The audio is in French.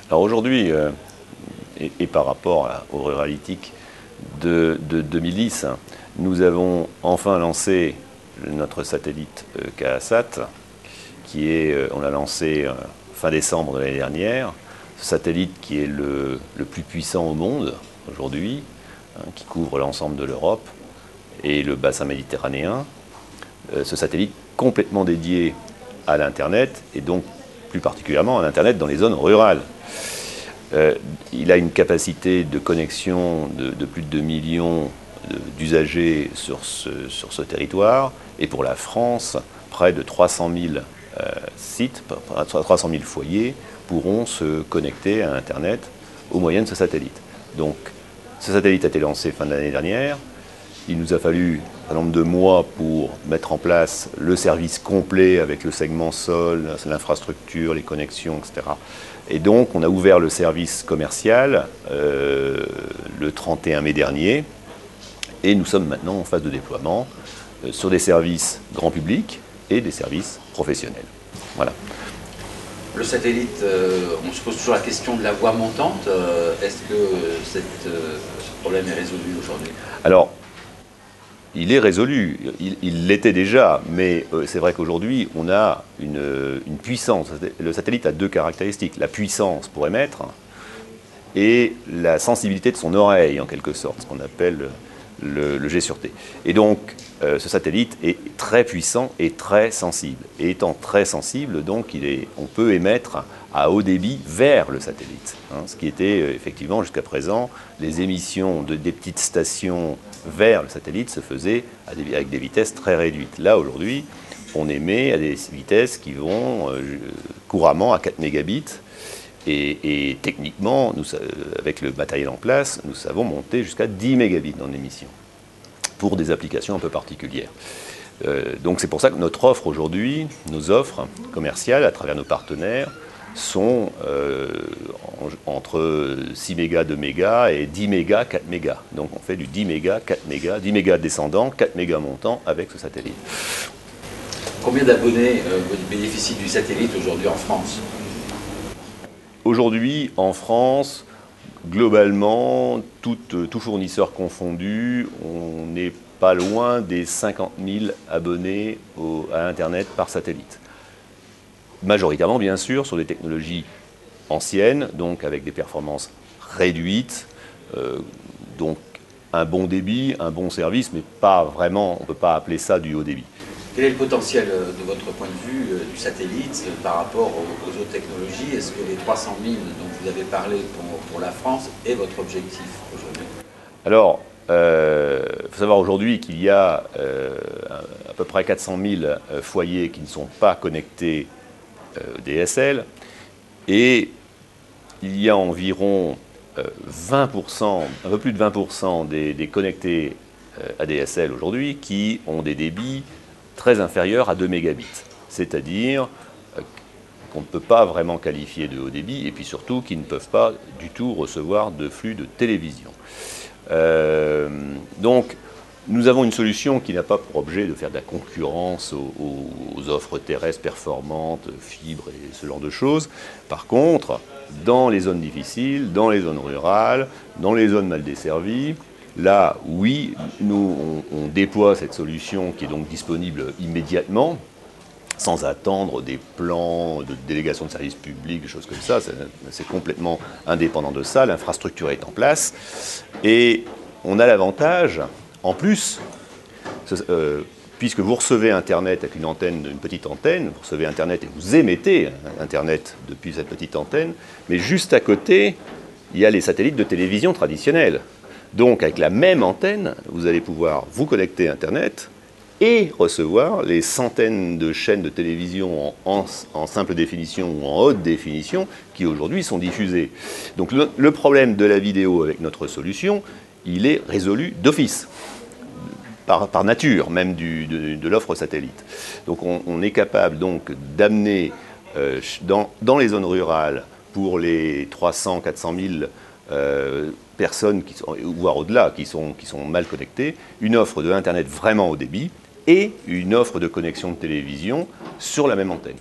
Alors aujourd'hui, et par rapport au Ruralytique de 2010, nous avons enfin lancé notre satellite KASAT, on l'a lancé fin décembre de l'année dernière. Ce satellite qui est le plus puissant au monde aujourd'hui, qui couvre l'ensemble de l'Europe et le bassin méditerranéen. Ce satellite complètement dédié à l'Internet, et donc plus particulièrement à l'Internet dans les zones rurales. Il a une capacité de connexion de plus de 2 millions d'usagers sur ce territoire, et pour la France, près de 300 000 sites, 300 000 foyers pourront se connecter à Internet au moyen de ce satellite. Donc, ce satellite a été lancé fin de l'année dernière. Il nous a fallu un nombre de mois pour mettre en place le service complet avec le segment sol, l'infrastructure, les connexions, etc. Et donc, on a ouvert le service commercial le 31 mai dernier. Et nous sommes maintenant en phase de déploiement sur des services grand public et des services professionnels. Voilà. Le satellite, on se pose toujours la question de la voie montante. Est-ce que ce problème est résolu aujourd'hui? Alors, il est résolu, il l'était déjà, mais c'est vrai qu'aujourd'hui, on a une puissance. Le satellite a deux caractéristiques, la puissance pour émettre et la sensibilité de son oreille, en quelque sorte, ce qu'on appelle le G sur T. Et donc, ce satellite est très puissant et très sensible. Et étant très sensible, donc, on peut émettre à haut débit vers le satellite. Ce qui était effectivement jusqu'à présent, les émissions des petites stations vers le satellite se faisaient avec des vitesses très réduites. Là, aujourd'hui, on émet à des vitesses qui vont couramment à 4 mégabits. Et techniquement, avec le matériel en place, nous savons monter jusqu'à 10 mégabits dans l'émission, pour des applications un peu particulières. Donc c'est pour ça que notre offre aujourd'hui, nos offres commerciales à travers nos partenaires, sont entre 6 mégas, 2 mégas et 10 mégas, 4 mégas. Donc on fait du 10 mégas, 4 mégas, 10 mégas descendant, 4 mégas montant avec ce satellite. Combien d'abonnés bénéficient du satellite aujourd'hui en France ? Aujourd'hui, en France, globalement, tout fournisseur confondu, on n'est pas loin des 50 000 abonnés à Internet par satellite. Majoritairement, bien sûr, sur des technologies anciennes, donc avec des performances réduites, donc un bon débit, un bon service, mais pas vraiment, on ne peut pas appeler ça du haut débit. Quel est le potentiel, de votre point de vue, du satellite par rapport aux autres technologies? Est-ce que les 300 000 dont vous avez parlé pour la France est votre objectif aujourd'hui? Alors, il faut savoir aujourd'hui qu'il y a à peu près 400 000 foyers qui ne sont pas connectés DSL, et il y a environ 20%, un peu plus de 20% des connectés ADSL aujourd'hui qui ont des débits très inférieurs à 2 mégabits. C'est-à-dire qu'on ne peut pas vraiment qualifier de haut débit, et puis surtout qu'ils ne peuvent pas du tout recevoir de flux de télévision. Donc, nous avons une solution qui n'a pas pour objet de faire de la concurrence aux offres terrestres performantes, fibres et ce genre de choses. Par contre, dans les zones difficiles, dans les zones rurales, dans les zones mal desservies, là, oui, nous, on déploie cette solution qui est donc disponible immédiatement, sans attendre des plans de délégation de services publics, des choses comme ça. C'est complètement indépendant de ça. L'infrastructure est en place. Et on a l'avantage, en plus, puisque vous recevez Internet avec une petite antenne, vous recevez Internet et vous émettez Internet depuis cette petite antenne, mais juste à côté, il y a les satellites de télévision traditionnels. Donc, avec la même antenne, vous allez pouvoir vous connecter à Internet et recevoir les centaines de chaînes de télévision en simple définition ou en haute définition qui aujourd'hui sont diffusées. Donc, le problème de la vidéo avec notre solution, il est résolu d'office, par nature même de l'offre satellite. Donc, on est capable donc d'amener dans les zones rurales, pour les 300 400 000 personnes, voire au-delà, qui sont mal connectées, une offre de Internet vraiment haut débit et une offre de connexion de télévision sur la même antenne.